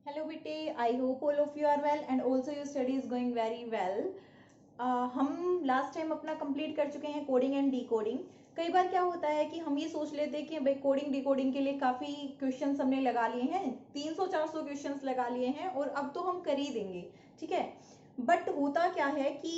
Hello बेटे, I hope all of you are well and also your study is going very well. हम last time अपना complete कर चुके हैं coding and D coding. कई बार क्या होता है कि हम ये सोच लेते हैं कि भाई कोडिंग डी कोडिंग के लिए काफ़ी क्वेश्चंस हमने लगा लिए हैं, 300-400 क्वेश्चंस लगा लिए हैं और अब तो हम कर ही देंगे, ठीक है। बट होता क्या है कि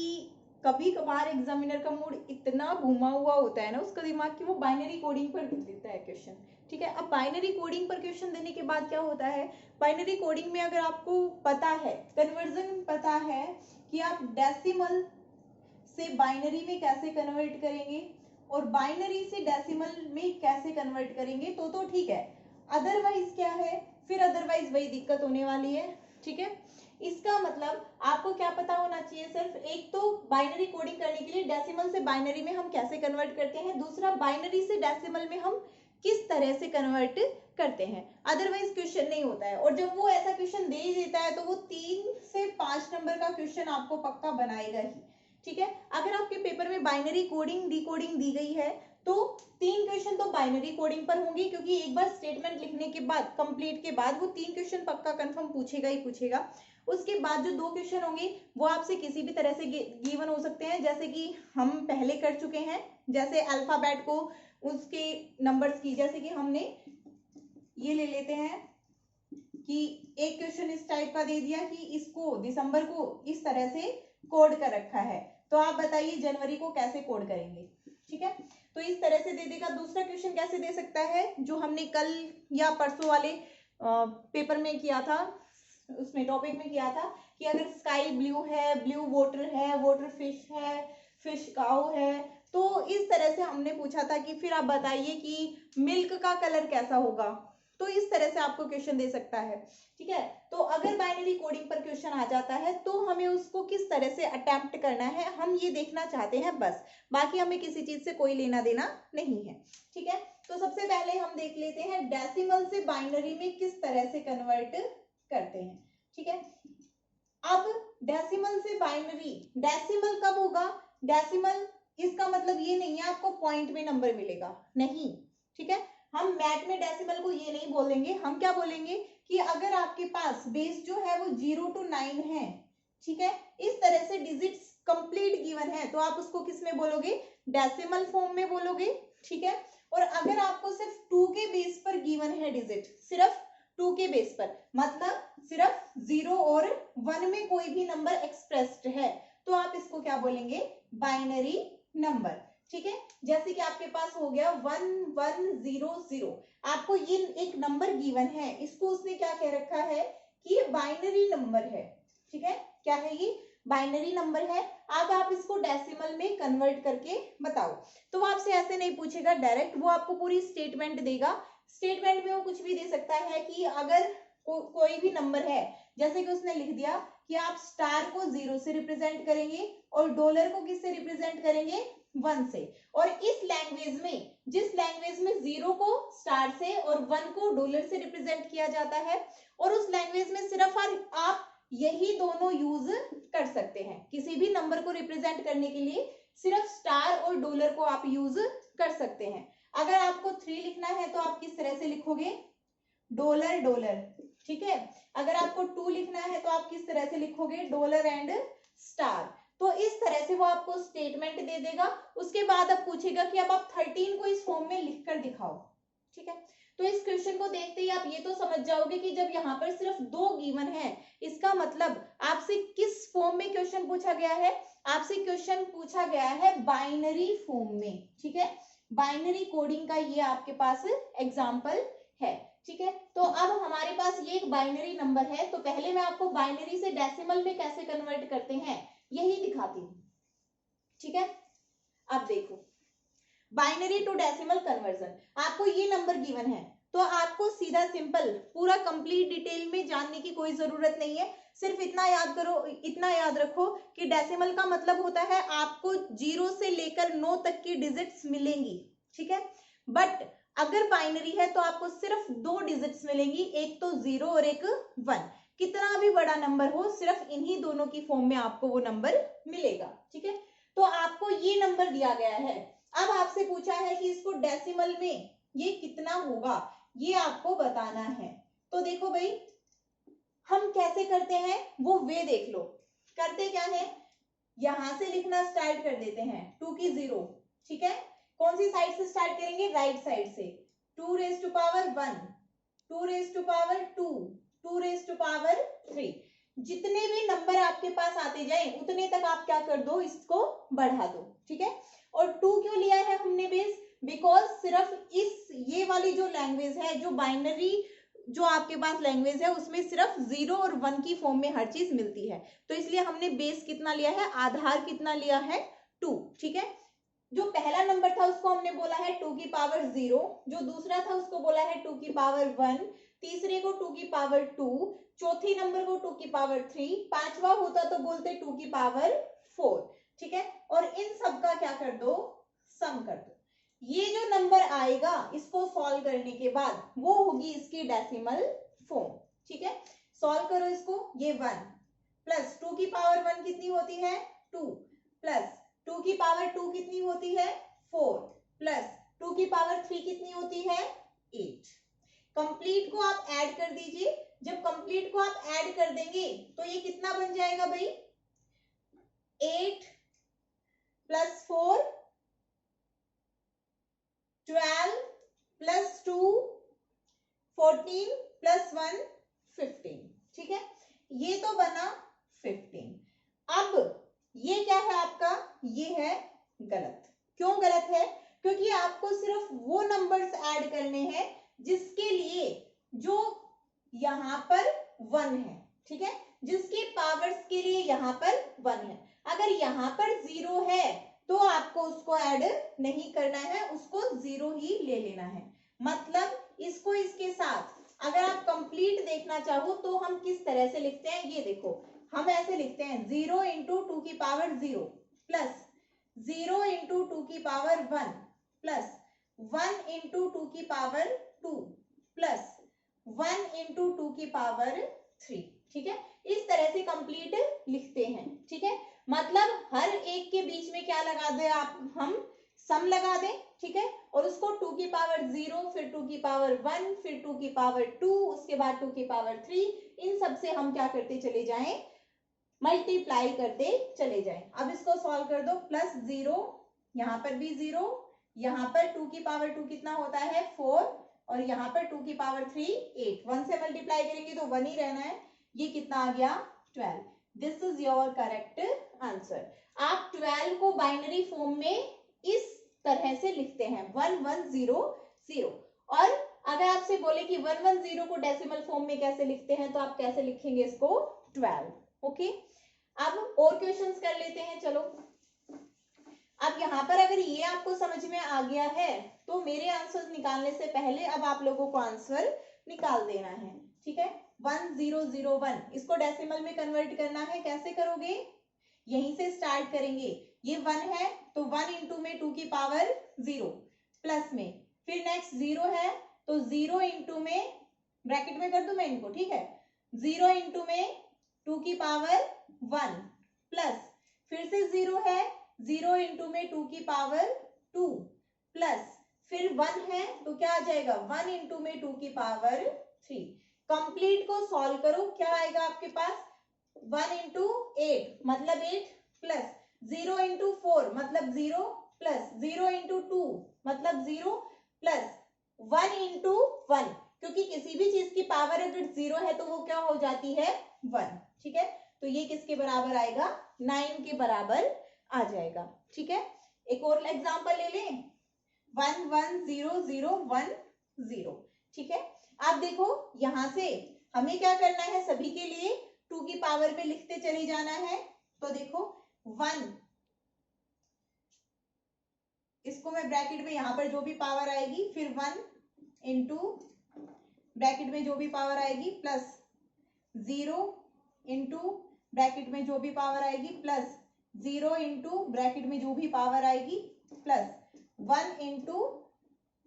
कभी कभार एग्जामिनर का मूड इतना घुमा हुआ होता है ना उसका दिमाग कि वो बाइनरी कोडिंग पर देता है क्वेश्चन, ठीक है। अब बाइनरी कोडिंग पर क्वेश्चन देने के बाद क्या होता है, बाइनरी कोडिंग में अगर आपको पता है, कन्वर्जन पता है कि आप डेसिमल से बाइनरी में कैसे कन्वर्ट करेंगे और बाइनरी से डेसिमल में कैसे कन्वर्ट करेंगे तो ठीक है। अदरवाइज क्या है, फिर अदरवाइज वही दिक्कत होने वाली है, ठीक है। इसका मतलब आपको क्या पता होना चाहिए, सिर्फ एक तो बाइनरी कोडिंग करने के लिए डेसिमल से बाइनरी में हम कैसे कन्वर्ट करते हैं, दूसरा बाइनरी से डेसिमल में हम किस तरह से कन्वर्ट करते हैं। अदरवाइज क्वेश्चन नहीं होता है, और जब वो ऐसा क्वेश्चन दे ही देता है तो वो 3 से 5 नंबर का क्वेश्चन आपको पक्का बनाएगा ही, ठीक है। अगर आपके पेपर में बाइनरी कोडिंग डी कोडिंग दी गई है तो 3 क्वेश्चन तो बाइनरी कोडिंग पर होंगे, क्योंकि एक बार स्टेटमेंट लिखने के बाद, कंप्लीट के बाद वो 3 क्वेश्चन पक्का कंफर्म पूछेगा ही पूछेगा। उसके बाद जो 2 क्वेश्चन होंगे वो आपसे किसी भी तरह से गिवन हो सकते हैं, जैसे कि हम पहले कर चुके हैं, जैसे अल्फाबेट को उसके नंबर्स की, जैसे कि हमने ये ले लेते हैं कि एक क्वेश्चन इस टाइप का दे दिया कि इसको दिसंबर को इस तरह से कोड कर रखा है, तो आप बताइए जनवरी को कैसे कोड करेंगे, ठीक है। तो इस तरह से दे देगा। दूसरा क्वेश्चन कैसे दे सकता है, जो हमने कल या परसों वाले पेपर में किया था, उसमें टॉपिक में किया था कि अगर स्काई ब्लू है, ब्लू वाटर है, वाटर फिश है, फिश काउ है, तो इस तरह से हमने पूछा था कि फिर आप बताइए कि मिल्क का कलर कैसा होगा। तो इस तरह से आपको क्वेश्चन दे सकता है, ठीक है। तो अगर बाइनरी कोडिंग पर क्वेश्चन आ जाता है तो हमें उसको किस तरह से अटेम्प्ट करना है हम ये देखना चाहते हैं बस, बाकी हमें किसी चीज से कोई लेना देना नहीं है, ठीक है। तो सबसे पहले हम देख लेते हैं डेसिमल से बाइनरी में किस तरह से कन्वर्ट करते हैं, ठीक है। अब डेसिमल से बाइनरी, डेसिमल कब होगा, डेसिमल इसका मतलब ये नहीं है आपको पॉइंट में नंबर मिलेगा, नहीं, ठीक है। हम मैथ में डेसिमल को ये नहीं बोलेंगे, हम क्या बोलेंगे कि अगर आपके पास बेस जो है वो 0 to 9 है, ठीक है, इस तरह से डिजिट्स कंप्लीट गिवन है, तो आप उसको किस में बोलोगे, डेसिमल फॉर्म में बोलोगे, ठीक है। और अगर आपको सिर्फ 2 के बेस पर गिवन है डिजिट, सिर्फ 2 के बेस पर, मतलब सिर्फ 0 और 1 में कोई भी नंबर एक्सप्रेस्ड है, तो आप इसको क्या बोलेंगे, बाइनरी नंबर, ठीक है। जैसे कि आपके पास हो गया 1100, आपको ये एक नंबर गिवन है, इसको उसने क्या कह रखा है कि ये बाइनरी नंबर है, ठीक है। क्या है ये, बाइनरी नंबर है। अब आप इसको डेसिमल में कन्वर्ट करके बताओ, तो वो आपसे ऐसे नहीं पूछेगा डायरेक्ट, वो आपको पूरी स्टेटमेंट देगा। स्टेटमेंट में वो कुछ भी दे सकता है कि अगर कोई भी नंबर है, जैसे कि उसने लिख दिया कि आप स्टार को 0 से रिप्रेजेंट करेंगे और डॉलर को किससे रिप्रेजेंट करेंगे, 1 से, और इस लैंग्वेज में, जिस लैंग्वेज में 0 को स्टार से और 1 को डॉलर से रिप्रेजेंट किया जाता है, और उस लैंग्वेज में सिर्फ आप यही दोनों यूज कर सकते हैं, किसी भी नंबर को रिप्रेजेंट करने के लिए सिर्फ स्टार और डॉलर को आप यूज कर सकते हैं। अगर आपको 3 लिखना है तो आप किस तरह से लिखोगे, डॉलर डॉलर, ठीक है। अगर आपको 2 लिखना है तो आप किस तरह से लिखोगे, डॉलर एंड स्टार। तो इस तरह से वो आपको स्टेटमेंट दे देगा। उसके बाद अब पूछेगा कि अब आप 13 को इस फॉर्म में लिखकर दिखाओ, ठीक है। तो इस क्वेश्चन को देखते ही आप ये तो समझ जाओगे कि जब यहाँ पर सिर्फ 2 गिवन है, इसका मतलब आपसे किस फॉर्म में क्वेश्चन पूछा गया है, आपसे क्वेश्चन पूछा गया है बाइनरी फॉर्म में, ठीक है। बाइनरी कोडिंग का ये आपके पास एग्जाम्पल है, ठीक है। तो अब हमारे पास ये एक बाइनरी नंबर है, तो पहले मैं आपको बाइनरी से डेसिमल में कैसे कन्वर्ट करते हैं यही दिखाती हूँ, ठीक है। अब देखो, बाइनरी टू डेसिमल कन्वर्जन, आपको ये नंबर गिवन है तो आपको सीधा सिंपल पूरा कंप्लीट डिटेल में जानने की कोई जरूरत नहीं है, सिर्फ इतना याद करो, इतना याद रखो कि डेसिमल का मतलब होता है आपको 0 से लेकर 9 तक की डिजिट्स मिलेंगी, ठीक है। बट अगर बाइनरी है तो आपको सिर्फ 2 डिजिट्स मिलेंगी, एक तो 0 और एक 1, कितना भी बड़ा नंबर हो सिर्फ इन्हीं दोनों की फॉर्म में आपको वो नंबर मिलेगा, ठीक है। तो आपको ये नंबर दिया गया है, अब आपसे पूछा है कि इसको डेसिमल में ये कितना होगा, ये आपको बताना है। तो देखो भाई, हम कैसे करते हैं वो वे देख लो। करते क्या है, यहां से लिखना स्टार्ट कर देते हैं 2 की 0, ठीक है। कौन सी साइड से स्टार्ट करेंगे, राइट साइड से। 2 raise to power 1, 2 raise to power 2, 2 raise to power 3। जितने भी नंबर आपके पास आते जाए उतने तक आप क्या कर दो, इसको बढ़ा दो, ठीक है। और 2 क्यों लिया है हमने बेस, बिकॉज सिर्फ इस ये वाली जो लैंग्वेज है, जो बाइनरी जो आपके पास लैंग्वेज है, उसमें सिर्फ 0 और 1 की फॉर्म में हर चीज मिलती है। तो इसलिए हमने बेस कितना लिया है, आधार कितना लिया है, 2, ठीक है। जो पहला नंबर था उसको हमने बोला है 2 की पावर 0, जो दूसरा था उसको बोला है 2 की पावर 1, तीसरे को 2 की पावर 2, चौथी नंबर को 2 की पावर 3, पांचवा होता तो बोलते 2 की पावर 4, ठीक है। और इन सब का क्या कर दो, सम कर दो। ये जो नंबर आएगा इसको सॉल्व करने के बाद वो होगी इसकी डेसिमल फॉर्म, ठीक है। सॉल्व करो इसको, ये 1 प्लस 2 की पावर 1 कितनी होती है, 2 प्लस 2 की पावर 2 कितनी होती है, 4 प्लस 2 की पावर 3 कितनी होती है, 8। कंप्लीट को आप ऐड कर दीजिए। जब कंप्लीट को आप ऐड कर देंगे तो ये कितना बन जाएगा भाई, 8 प्लस 4 12 प्लस 2 14 प्लस 1 15, ठीक है। ये तो बना 15। अब ये क्या है आपका, ये है गलत। क्यों गलत है, क्योंकि आपको सिर्फ वो नंबर्स ऐड करने हैं जिसके लिए जो यहां पर 1 है, ठीक है, जिसकी पावर्स के लिए यहां पर 1 है। अगर यहां पर 0 है तो आपको उसको ऐड नहीं करना है, उसको 0 ही ले लेना है। मतलब इसको इसके साथ अगर आप कंप्लीट देखना चाहो तो हम किस तरह से लिखते हैं, ये देखो, हम ऐसे लिखते हैं 0 इंटू 2 की पावर 0 प्लस 0 इंटू 2 की पावर 1 प्लस 1 इंटू 2 की पावर 2 प्लस 1 इंटू 2 की पावर 3, ठीक है। इस तरह से कंप्लीट लिखते हैं, ठीक है। मतलब हर एक के बीच में क्या लगा दे आप, हम सम लगा दें, ठीक है। और उसको 2 की पावर 0, फिर 2 की पावर 1, फिर 2 की पावर 2, उसके बाद 2 की पावर 3, इन सब से हम क्या करते चले जाएं, मल्टीप्लाई करते चले जाएं। अब इसको सॉल्व कर दो, प्लस 0, यहां पर भी 0, यहां पर 2 की पावर 2 कितना होता है 4, और यहां पर 2 की पावर 3 8, 1 से मल्टीप्लाई करेंगे तो 1 ही रहना है। ये कितना आ गया 12। This is your correct answer. आप 12 को बाइनरी फॉर्म में इस तरह से लिखते हैं 1100। और अगर आपसे बोले कि 110 को डेसिमल फॉर्म में कैसे लिखते हैं तो आप कैसे लिखेंगे इसको 12, ओके। अब और क्वेश्चंस कर लेते हैं, चलो। अब यहाँ पर अगर ये आपको समझ में आ गया है तो मेरे आंसर निकालने से पहले अब आप लोगों को आंसर निकाल देना है, ठीक है। 1001 इसको डेसिमल में कन्वर्ट करना है, कैसे करोगे, यहीं से स्टार्ट करेंगे। ये 1 है तो 1 इंटू में 2 की पावर 0 प्लस में, फिर नेक्स्ट 0 है तो 0 इंटू में, ब्रैकेट में कर दूं मैं इनको, ठीक है, 0 इंटू में 2 की पावर 1 प्लस, फिर से 0 है, 0 इंटू में 2 की पावर 2 प्लस, फिर 1 है तो क्या आ जाएगा 1 इंटू में 2 की पावर 3। कंप्लीट को सॉल्व करो, क्या आएगा आपके पास, 1 इंटू 8 मतलब 8 प्लस 0 इंटू 4 मतलब 0 प्लस 0 इंटू 2 मतलब 0 प्लस 1 इंटू 1, क्योंकि किसी भी चीज की पावर अगर 0 है तो वो क्या हो जाती है 1, ठीक है। तो ये किसके बराबर आएगा, 9 के बराबर आ जाएगा, ठीक है। एक और एग्जांपल ले लें, 110010, ठीक है। आप देखो यहां से हमें क्या करना है, सभी के लिए 2 की पावर में लिखते चले जाना है। तो देखो 1, इसको मैं ब्रैकेट में यहां पर जो भी पावर आएगी, फिर 1 इंटू ब्रैकेट में जो भी पावर आएगी प्लस 0 इंटू ब्रैकेट में जो भी पावर आएगी प्लस 0 इंटू ब्रैकेट में जो भी पावर आएगी प्लस 1 इंटू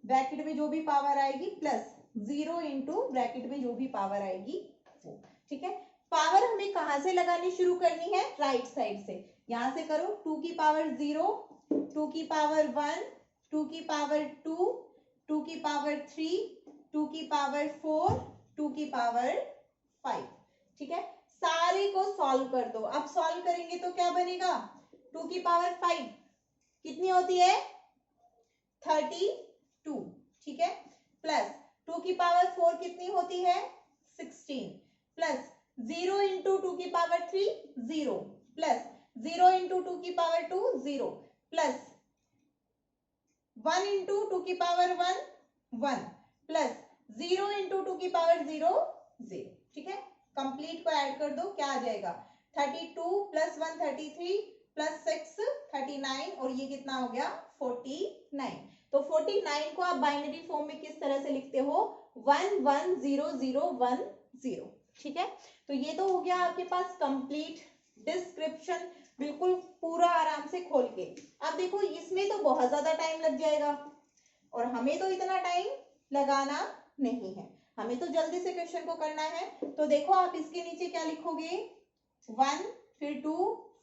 ब्रैकेट में जो भी पावर आएगी प्लस 0 इंटू ब्रैकेट में जो भी पावर आएगी वो, ठीक है। पावर हमें कहां से लगानी शुरू करनी है, राइट साइड से। यहां से करो 2 की पावर 0, 2 की पावर 1, 2 की पावर 2, 2 की पावर 3, 2 की पावर 4, 2 की पावर 5, ठीक है, सारे को सॉल्व कर दो। अब सॉल्व करेंगे तो क्या बनेगा, 2 की पावर 5 कितनी होती है, 32, ठीक है, प्लस 2 की पावर 4 कितनी होती है, 16, प्लस 0 इंटू 2 की पावर 3 0, प्लस 0 इंटू 2 की पावर 2 0, प्लस 1 इंटू 2 की पावर 1 1, प्लस 0 इंटू 2 की पावर 0 0, ठीक है। कंप्लीट को ऐड कर दो, क्या आ जाएगा, 32 प्लस 1 33 प्लस 6 39 और ये कितना हो गया 49। तो 49 को आप बाइनरी फॉर्म में किस तरह से लिखते हो, 1 1 0 0 1 0, ठीक है। तो ये तो हो गया आपके पास कंप्लीट डिस्क्रिप्शन, बिल्कुल पूरा आराम से खोल के। अब देखो इसमें तो बहुत ज्यादा टाइम लग जाएगा और हमें तो इतना टाइम लगाना नहीं है, हमें तो जल्दी से क्वेश्चन को करना है। तो देखो आप इसके नीचे क्या लिखोगे, 1 फिर 2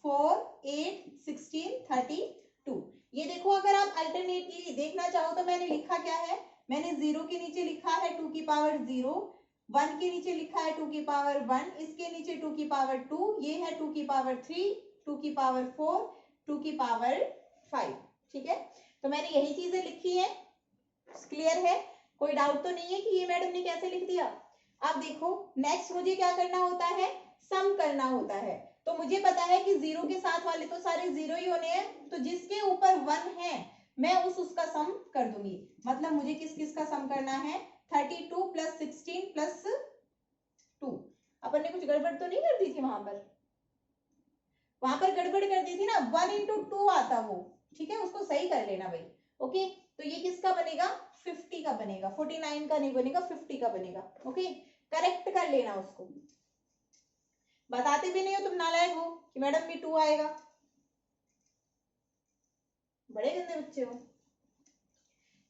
4 8 16 32। ये देखो अगर आप अल्टरनेटली देखना चाहो तो मैंने लिखा क्या है, मैंने 0 के नीचे लिखा है 2 की पावर 0, 1 के नीचे लिखा है 2 की पावर 1, इसके नीचे 2 की पावर 2, ये है 2 की पावर 3, 2 की पावर 4, 2 की पावर 5, ठीक है। तो मैंने यही चीजें लिखी है, क्लियर है, कोई डाउट तो नहीं है कि ये मैडम ने कैसे लिख दिया। अब देखो नेक्स्ट मुझे क्या करना होता है, सम करना होता है। तो मुझे पता है कि 0 के साथ वाले तो सारे 0 ही होने हैं, तो जिसके ऊपर 1 है मैं उसका सम कर दूंगी। मतलब मुझे किस किस का सम करना है, 32 प्लस 16 प्लस 2। अपन ने कुछ गड़बड़ तो नहीं कर दी थी वहां पर गड़बड़ कर दी थी ना, 1 इंटू 2 आता वो, ठीक है, उसको सही कर लेना भाई। ओके, तो ये किसका बनेगा, 50 का बनेगा, 49 का नहीं बनेगा, 50 का बनेगा। ओके, करेक्ट कर लेना उसको, बताते भी नहीं हो तुम, नालायक हो कि मैडम भी 2 आएगा, बड़े गंदे बच्चे हो।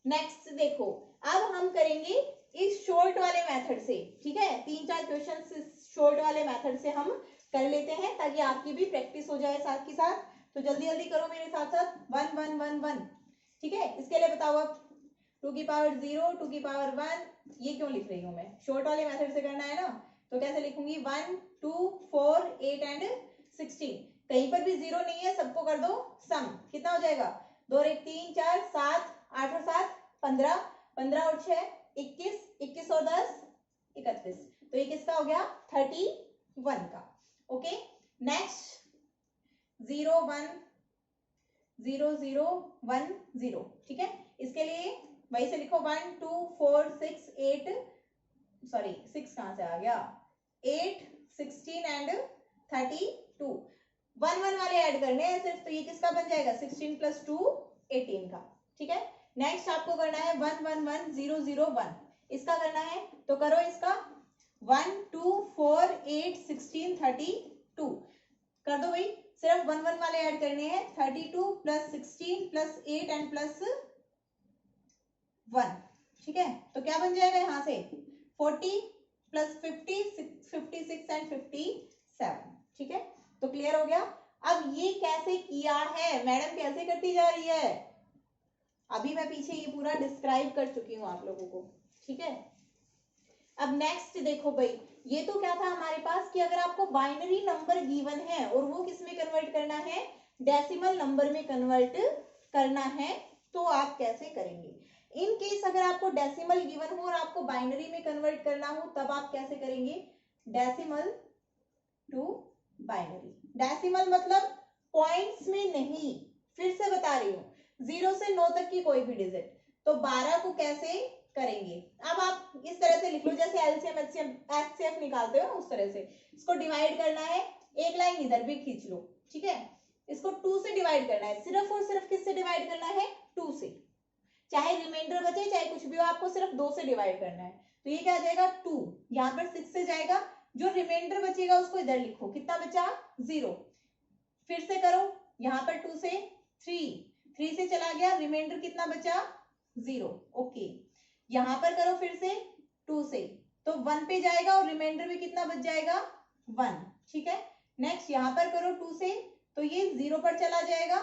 नेक्स्ट देखो, अब हम करेंगे इस शॉर्ट वाले मेथड से, ठीक है, 3-4 क्वेश्चन शॉर्ट वाले मेथड से हम कर लेते हैं ताकि आपकी भी प्रैक्टिस हो जाए साथ के साथ। तो जल्दी जल्दी करो मेरे साथ साथ, 1 1 1 1, ठीक है। इसके लिए बताओ अब, 2 की पावर 0 2 की पावर 1, ये क्यों लिख रही हूँ मैं, शॉर्ट वाले मेथड से करना है ना, तो कैसे लिखूंगी, 1 2 4 8 एंड 16, कहीं पर भी 0 नहीं है, सबको कर दो सम, कितना हो जाएगा, 2 और 1 3 4 7 8 और 7 15, 15 और 6 21, 21 और 10 31, तो ये किसका हो गया, 31 का। ओके, नेक्स्ट 0 1 0 0 1 0, ठीक है। इसके लिए वही से लिखो, 1 2 4 6 8, सॉरी 6 कहां से आ गया, 8 16 एंड 32, 1 1 वाले ऐड करने हैं सिर्फ, तो ये किसका बन जाएगा, 16 प्लस 2 18 का, ठीक है। नेक्स्ट आपको करना है 1 1 1 0 0 1, इसका करना है तो करो इसका, 1 2 4 8 16 32 कर दो भाई, सिर्फ 1 1 वाले ऐड करने हैं, 32 प्लस 16 प्लस 8 एंड प्लस 1, ठीक है। तो क्या बन जाएगा यहाँ से, 40 प्लस 50 56 एंड 57, ठीक है। तो क्लियर हो गया। अब ये कैसे किया है, मैडम कैसे करती जा रही है, अभी मैं पीछे ये पूरा डिस्क्राइब कर चुकी हूँ आप लोगों को, ठीक है। अब नेक्स्ट देखो भाई, ये तो क्या था हमारे पास कि अगर आपको बाइनरी नंबर गिवन है और वो किस में कन्वर्ट करना है, डेसिमल नंबर में कन्वर्ट करना है, तो आप कैसे करेंगे। इन केस अगर आपको डेसिमल गिवन हो और आपको बाइनरी में कन्वर्ट करना हो, तब आप कैसे करेंगे, डेसिमल टू बाइनरी। डेसिमल मतलब पॉइंट्स में नहीं, फिर से बता रही हूँ, 0 से 9 तक की कोई भी डिजिट, तो 12 को कैसे करेंगे। अब आप इस तरह से लिख लो, जैसे एलसीएम एचसीएफ निकालते हो ना, उस तरह से इसको डिवाइड करना है, एक लाइन इधर भी खींच लो, ठीक है। इसको 2 से डिवाइड करना है, सिर्फ और सिर्फ किससे डिवाइड करना है, 2 से, चाहे रिमाइंडर बचे चाहे कुछ भी हो, आपको सिर्फ 2 से डिवाइड करना है। तो ये क्या आ जाएगा 2, यहाँ पर 6 से जाएगा, जो रिमाइंडर बचेगा उसको इधर लिखो, कितना बचा 0, फिर से करो, यहाँ पर 2 से 3 से चला गया, रिमाइंडर कितना बचा 0, ओके। यहां पर करो फिर से 2 से, तो 1 पे जाएगा और रिमाइंडर में कितना बच जाएगा 1, ठीक है। नेक्स्ट यहां पर करो 2 से, तो ये 0 पर चला जाएगा,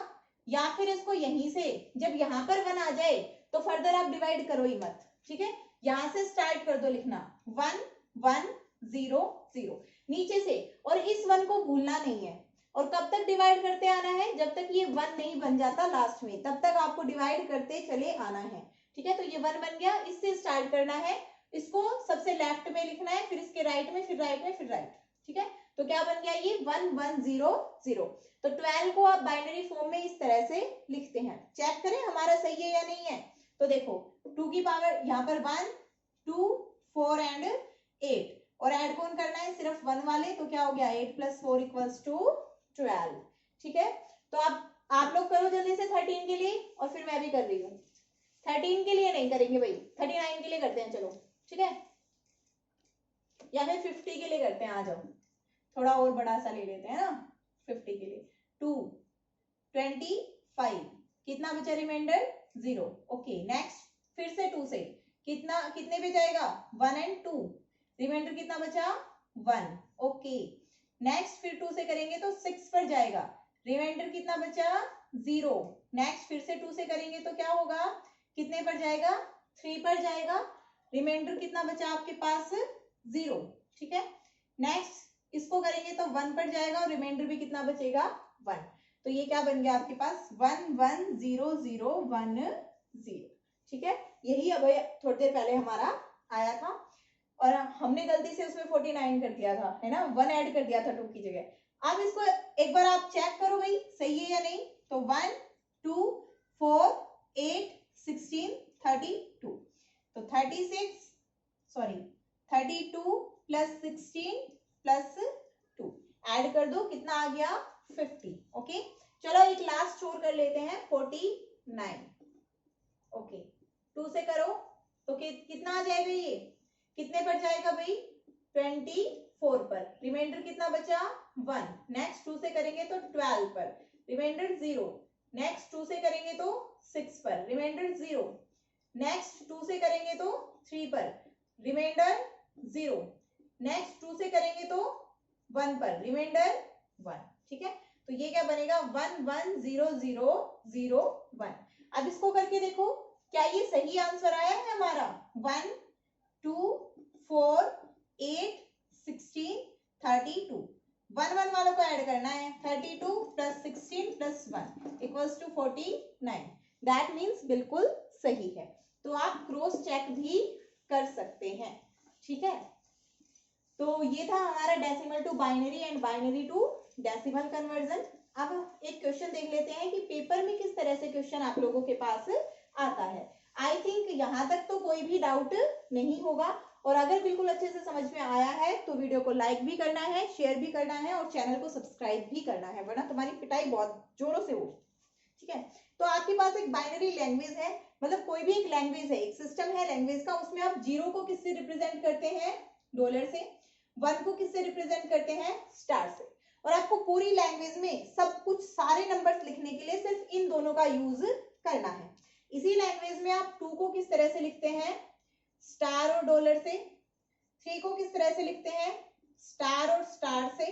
या फिर इसको यहीं से जब यहां पर 1 आ जाए तो फर्दर आप डिवाइड करो ही मत, ठीक है। यहां से स्टार्ट कर दो लिखना, 1 1 0 0। नीचे से, और इस 1 को भूलना नहीं है। और कब तक डिवाइड करते आना है, जब तक ये 1 नहीं बन जाता लास्ट में, तब तक आपको डिवाइड करते चले आना है। ठीक है, तो ये 1 बन गया, इससे स्टार्ट करना है, इसको सबसे लेफ्ट में लिखना है, फिर इसके राइट में, फिर राइट में, फिर राइट। ठीक है, तो क्या बन गया ये 1 1 0 0। तो 12 को आप बाइनरी फॉर्म में इस तरह से लिखते हैं। चेक करें हमारा सही है या नहीं है। तो देखो 2 की पावर यहाँ पर 1 2 4 एंड 8, और ऐड कौन करना है, सिर्फ 1 वाले, तो क्या हो गया 8 + 4 = 12। ठीक है, तो आप लोग करो जल्दी से 13 के लिए, और फिर मैं भी कर रही हूँ। 13 के लिए नहीं करेंगे भाई, 39 के लिए करते हैं, चलो ठीक है, या फिर 50 के लिए करते हैं, आ जाओ, थोड़ा और बड़ा सा ले लेते हैं ना 50 के लिए। 2 25, कितना बचा रिमाइंडर 0। ओके, नेक्स्ट फिर से 2 से कितने पे जाएगा 1 एंड 2, रिमाइंडर कितना बचा 1। ओके, नेक्स्ट फिर 2 से करेंगे तो 6 पर जाएगा, रिमाइंडर कितना बचा 0। नेक्स्ट फिर से 2 से करेंगे तो क्या होगा, कितने पर जाएगा 3 पर जाएगा, रिमाइंडर कितना बचा आपके पास 0। ठीक है, नेक्स्ट इसको करेंगे तो 1 पर जाएगा, और रिमाइंडर भी कितना बचेगा 1। तो ये क्या बन गया आपके पास 1 1 0 0 1 0। ठीक है, यही अब थोड़ी देर पहले हमारा आया था, और हमने गलती से उसमें 49 कर दिया था, है ना, 1 ऐड कर दिया था 2 की जगह। अब इसको एक बार आप चेक करो भाई सही है या नहीं। तो 1 2 4 8 16 32, तो 32 + 16 + 2 ऐड कर दो, कितना आ गया 50। ओके, चलो एक लास्ट छोड़ कर लेते हैं 49। ओके, 2 से करो तो कितना आ जाएगा, ये कितने पर जाएगा भाई 24 पर, रिमाइंडर कितना बचा 1। नेक्स्ट 2 से करेंगे तो 12 पर, रिमाइंडर 0। नेक्स्ट 2 से करेंगे तो 6 पर, रिमाइंडर 0। नेक्स्ट 2 से करेंगे तो 3 पर, रिमाइंडर 0। नेक्स्ट 2 से करेंगे तो 1 पर, रिमाइंडर 1। ठीक है, तो ये क्या बनेगा 1 1 0 0 0 1। अब इसको करके देखो क्या ये सही आंसर आया है हमारा। 1 2 4 8 16 32, 1 1 वालों को ऐड करना है, 32 + 16 + 1 = 49। दैट मीन्स बिल्कुल सही है। तो आप क्रॉस चेक भी कर सकते हैं। ठीक है, तो ये था हमारा decimal to binary and binary to decimal conversion. अब एक क्वेश्चन देख लेते हैं कि पेपर में किस तरह से क्वेश्चन आप लोगों के पास आता है। आई थिंक यहाँ तक तो कोई भी डाउट नहीं होगा, और अगर बिल्कुल अच्छे से समझ में आया है तो वीडियो को लाइक भी करना है, शेयर भी करना है, और चैनल को सब्सक्राइब भी करना है, वरना तुम्हारी पिटाई बहुत जोरों से हो। ठीक है, तो आपके पास एक बाइनरी लैंग्वेज है, मतलब कोई भी एक लैंग्वेज है, एक सिस्टम है लैंग्वेज का, उसमें आप 0 को किससे रिप्रेजेंट करते हैं डॉलर से, 1 को किससे रिप्रेजेंट करते हैं स्टार से, और आपको पूरी लैंग्वेज में सब कुछ सारे नंबर्स लिखने के लिए सिर्फ इन दोनों का यूज करना है। इसी लैंग्वेज में आप 2 को किस तरह से लिखते हैं स्टार और डॉलर से, 3 को किस तरह से लिखते हैं स्टार और स्टार से,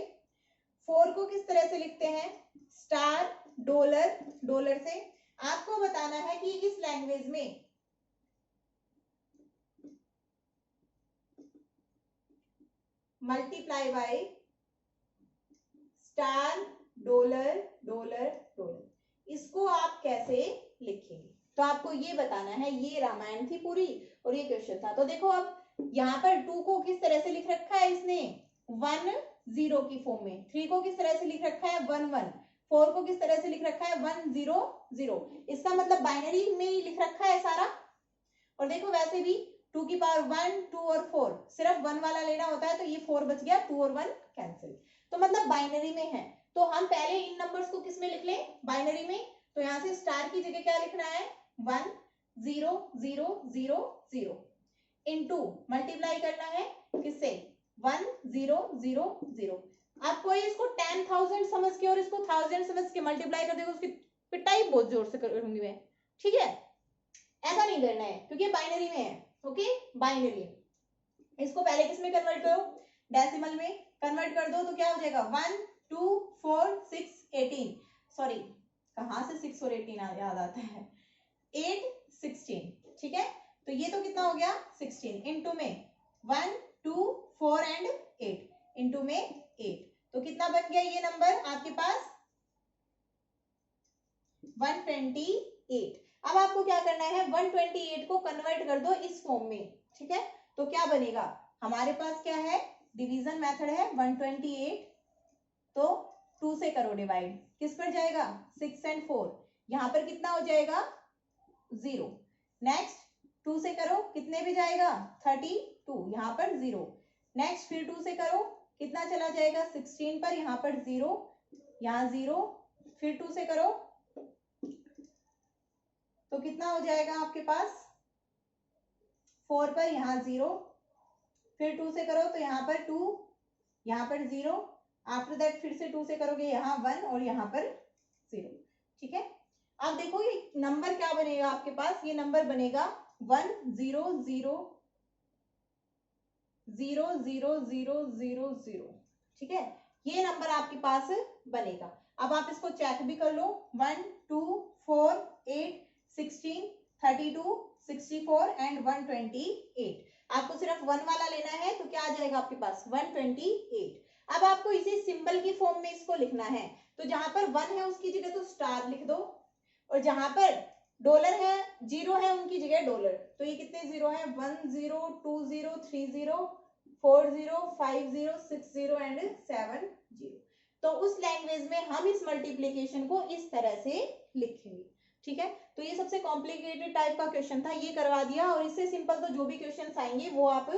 4 को किस तरह से लिखते हैं स्टार डॉलर डॉलर से। आपको बताना है कि इस लैंग्वेज में multiply by star dollar dollar dollar, इसको आप कैसे लिखेंगे, तो आपको ये बताना है। ये रामायण थी पूरी और ये क्वेश्चन था। तो देखो अब यहाँ पर 2 को किस तरह से लिख रखा है इसने 1 0 की फॉर्म में, 3 को किस तरह से लिख रखा है 1 1, 4 को किस तरह से लिख रखा है 1 0 0। इसका मतलब बाइनरी में ही लिख रखा है सारा। और देखो वैसे भी 2 की पावर 1 2 और 4 सिर्फ 1 वाला लेना होता है, तो ये 4 बच गया, 2 और 1 कैंसिल, तो मतलब बाइनरी में है। तो हम पहले इन नंबर्स को किस में लिख लें बाइनरी में, तो यहाँ से स्टार की जगह क्या लिखना है 1 0 0 0 0 इनटू मल्टीप्लाई करना है किससे 1 0 0 0। आप कोई इसको 10,000 समझ के और इसको 1000 समझ के मल्टीप्लाई कर देगा, उसकी पिटाई बहुत जोर से करूंगी मैं। ठीक है, ऐसा नहीं करना है क्योंकि बाइनरी में है। ओके, बाइनरी, इसको पहले किस में कन्वर्ट करो डेसिमल में कन्वर्ट कर दो, तो क्या हो जाएगा 1 2 4 6 18, सॉरी कहां से 6 और 18 याद आता है 8 16। ठीक है, तो ये तो कितना हो गया 16 इनटू में 1 2 4 एंड 8 इनटू में बन गया ये नंबर आपके पास 128। अब आपको क्या करना है, 128 को कन्वर्ट कर दो इस फॉर्म में, ठीक है। तो क्या बनेगा, हमारे पास क्या है, डिवीजन मेथड है, 128 तो 2 से करो डिवाइड, किस पर जाएगा, 6 and 4, यहां पर कितना हो जाएगा 0। नेक्स्ट 2 से करो, कितने पे जाएगा 32, यहां पर 0। नेक्स्ट फिर 2 से करो, कितना चला जाएगा 16 पर, यहां पर 0, यहां 0। फिर 2 से करो तो कितना हो जाएगा आपके पास 4 पर, यहां 0। फिर 2 से करो तो यहां पर 2, यहां पर 0। आफ्टर दैट फिर से 2 से करोगे, यहाँ 1 और यहाँ पर 0, ठीक है। अब देखो ये नंबर क्या बनेगा आपके पास, ये नंबर बनेगा 1 0 0 0 0 0 0 0, ठीक है। ये नंबर आपके पास बनेगा। अब आप इसको चेक भी कर लो, 1 2 4 8 16 32 64 एंड 128। आपको सिर्फ 1 वाला लेना है तो क्या आ जाएगा आपके पास 128। अब आपको इसी सिंबल की फॉर्म में इसको लिखना है, तो जहां पर 1 है उसकी जगह तो स्टार लिख दो, और जहां पर डॉलर है, 0 है उनकी जगह डॉलर। तो ये कितने 0 है, 1 0 2 0 3 0 4 0 5 0 6 0 एंड 7 0। तो उस लैंग्वेज में हम इस मल्टीप्लीकेशन को इस तरह से लिखेंगे, ठीक है। तो ये सबसे कॉम्प्लिकेटेड टाइप का क्वेश्चन था, ये करवा दिया, और इससे सिंपल तो जो भी क्वेश्चन आएंगे वो आप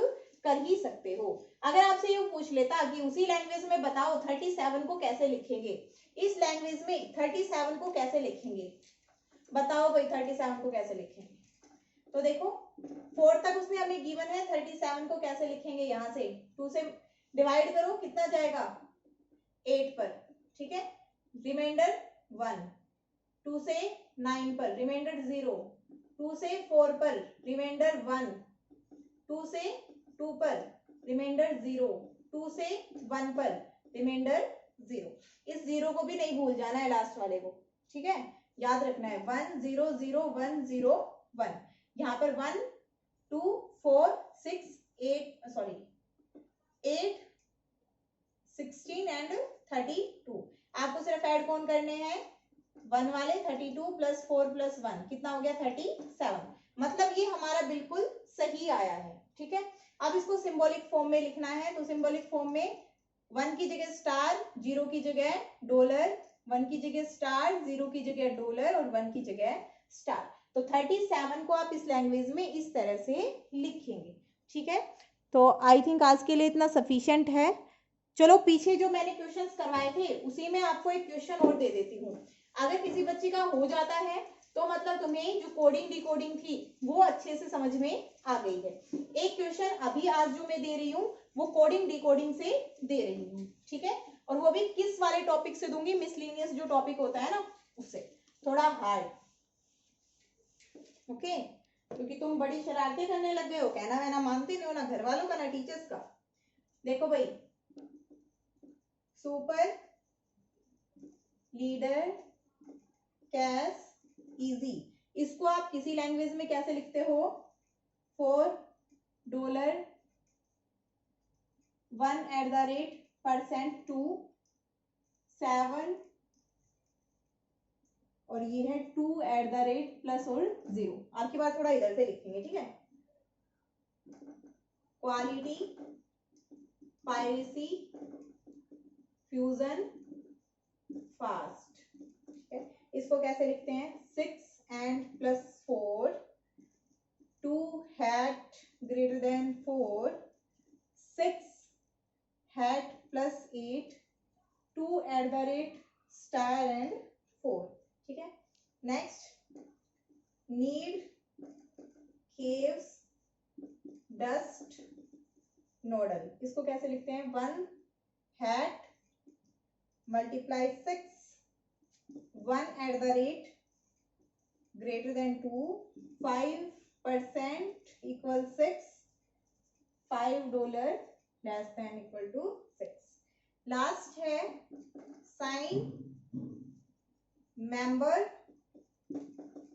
कर ही सकते हो। अगर आपसे ये पूछ लेता कि उसी लैंग्वेज में बताओ 37 को कैसे लिखेंगे, इस लैंग्वेज में 37 को कैसे लिखेंगे, बताओ भाई 37 को कैसे लिखेंगे। तो देखो 4 तक उसमें हमें गिवन है, 37 को कैसे लिखेंगे, यहां से 2 से डिवाइड करो, कितना जाएगा 8 पर, ठीक है। रिमाइंडर 1, 2 से 9 पर रिमाइंडर 0, 2 से 4 पर रिमाइंडर 1, 2 से 2 पर रिमाइंडर 0, 2 से 1 पर रिमाइंडर 0। इस 0 को भी नहीं भूल जाना है लास्ट वाले को, ठीक है, याद रखना है 1 0 0 1 0 1। यहाँ पर 1 2 4 6 8 16 एंड 32। आपको सिर्फ ऐड कौन करने हैं, 1 वाले, 32 प्लस 4 प्लस 1 कितना हो गया 37। मतलब ये हमारा बिल्कुल सही आया है, ठीक है। अब इसको सिंबॉलिक फॉर्म में लिखना है, तो सिंबॉलिक फॉर्म में 1 की जगह स्टार, 0 की जगह डॉलर, 1 की जगह स्टार, 0 की जगह डॉलर और 1 की जगह स्टार। तो 37 को आप इस लैंग्वेज में इस तरह से लिखेंगे, ठीक है। तो आई थिंक आज के लिए इतना सफिशिएंट है। चलो पीछे जो मैंने क्वेश्चंस करवाए थे उसी में आपको एक क्वेश्चन और दे देती हूँ। अगर किसी बच्चे का हो जाता है तो मतलब तुम्हें जो कोडिंग डिकोडिंग थी वो अच्छे से समझ में आ गई है। एक क्वेश्चन अभी आज जो मैं दे रही हूँ वो कोडिंग डिकोडिंग से दे रही हूँ, ठीक है। और वो भी किस वाले टॉपिक से दूंगी, मिसलेनियस जो टॉपिक होता है ना उससे, थोड़ा हार्ड, ओके। क्योंकि तुम बड़ी शरारतें करने लग गए हो, कहना वहना मानते नहीं हो ना घर वालों का ना टीचर्स का। देखो भाई, सुपर लीडर कैश इजी, इसको आप किसी लैंग्वेज में कैसे लिखते हो, $4 1% टू 7 और ये है 2 प्लस और 0। आपकी बात थोड़ा इधर से लिखेंगे, ठीक है। क्वालिटी पायरेसी फ्यूजन फास्ट, ठीक है। इसको कैसे लिखते हैं, 6 and plus 4 2 hat greater than 4 6 hat plus 8 2 star and 4, ठीक है। Next need caves dust nodal, इसको कैसे लिखते हैं, 1 hat multiply 6 1 greater than 2 5% equal 6 $5 less than equal to 6। Last है साइन मेंबर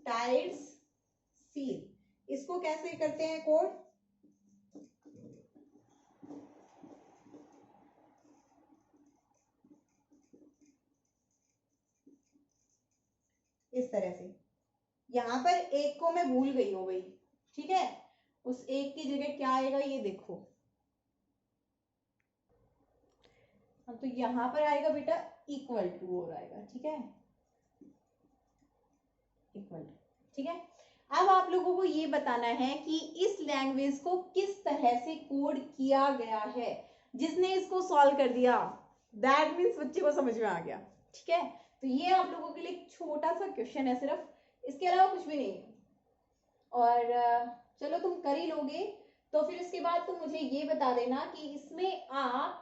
टाइड्स सील, इसको कैसे करते हैं कोड, इस तरह से। यहाँ पर एक को मैं भूल गई हो भाई, ठीक है, उस एक की जगह क्या आएगा ये देखो। तो यहाँ पर आएगा बेटा इक्वल टू और आएगा, ठीक है, इक्वल टू, ठीक है। अब आप लोगों को ये बताना है कि इस लैंग्वेज को किस तरह से कोड किया गया है। जिसने इसको सॉल्व कर दिया दैट मीन्स बच्चे को समझ में आ गया, ठीक है। तो ये आप लोगों के लिए एक छोटा सा क्वेश्चन है सिर्फ, इसके अलावा कुछ भी नहीं है। और चलो तुम कर ही लोगे, तो फिर इसके बाद तुम मुझे ये बता देना कि इसमें आप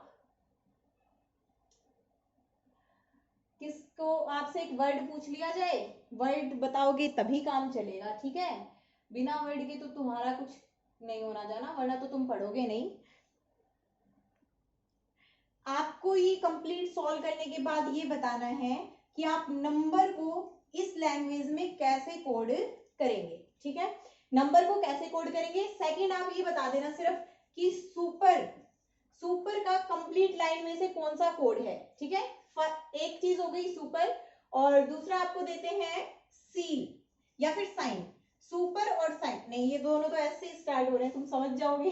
किसको, आपसे एक वर्ड पूछ लिया जाए, वर्ड बताओगे तभी काम चलेगा, ठीक है। बिना वर्ड के तो तुम्हारा कुछ नहीं होना जाना, वरना तो तुम पढ़ोगे नहीं। आपको ये कंप्लीट सॉल्व करने के बाद ये बताना है कि आप नंबर को इस लैंग्वेज में कैसे कोड करेंगे, ठीक है। नंबर को कैसे कोड करेंगे। सेकंड आप ये बता देना सिर्फ कि सुपर का कंप्लीट लाइन में से कौन सा कोड है, ठीक है। एक चीज हो गई सुपर, और दूसरा आपको देते हैं सील या फिर साइन। सुपर और साइन नहीं, ये दोनों तो ऐसे स्टार्ट हो रहे हैं, तुम समझ जाओगे।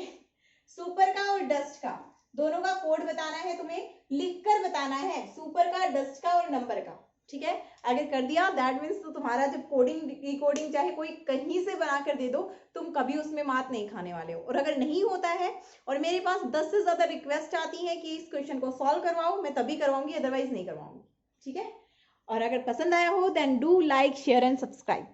सुपर का और डस्ट का दोनों का कोड बताना है, तुम्हें लिखकर बताना है, सुपर का, डस्ट का और नंबर का, ठीक है। अगर कर दिया दैट मीन्स तो तुम्हारा जब कोडिंग डिकोडिंग चाहे कोई कहीं से बना कर दे दो, तुम कभी उसमें मात नहीं खाने वाले हो। और अगर नहीं होता है और मेरे पास 10 से ज्यादा रिक्वेस्ट आती है कि इस क्वेश्चन को सॉल्व करवाओ, मैं तभी करवाऊंगी, अदरवाइज नहीं करवाऊंगी, ठीक है। और अगर पसंद आया हो then do like share and subscribe.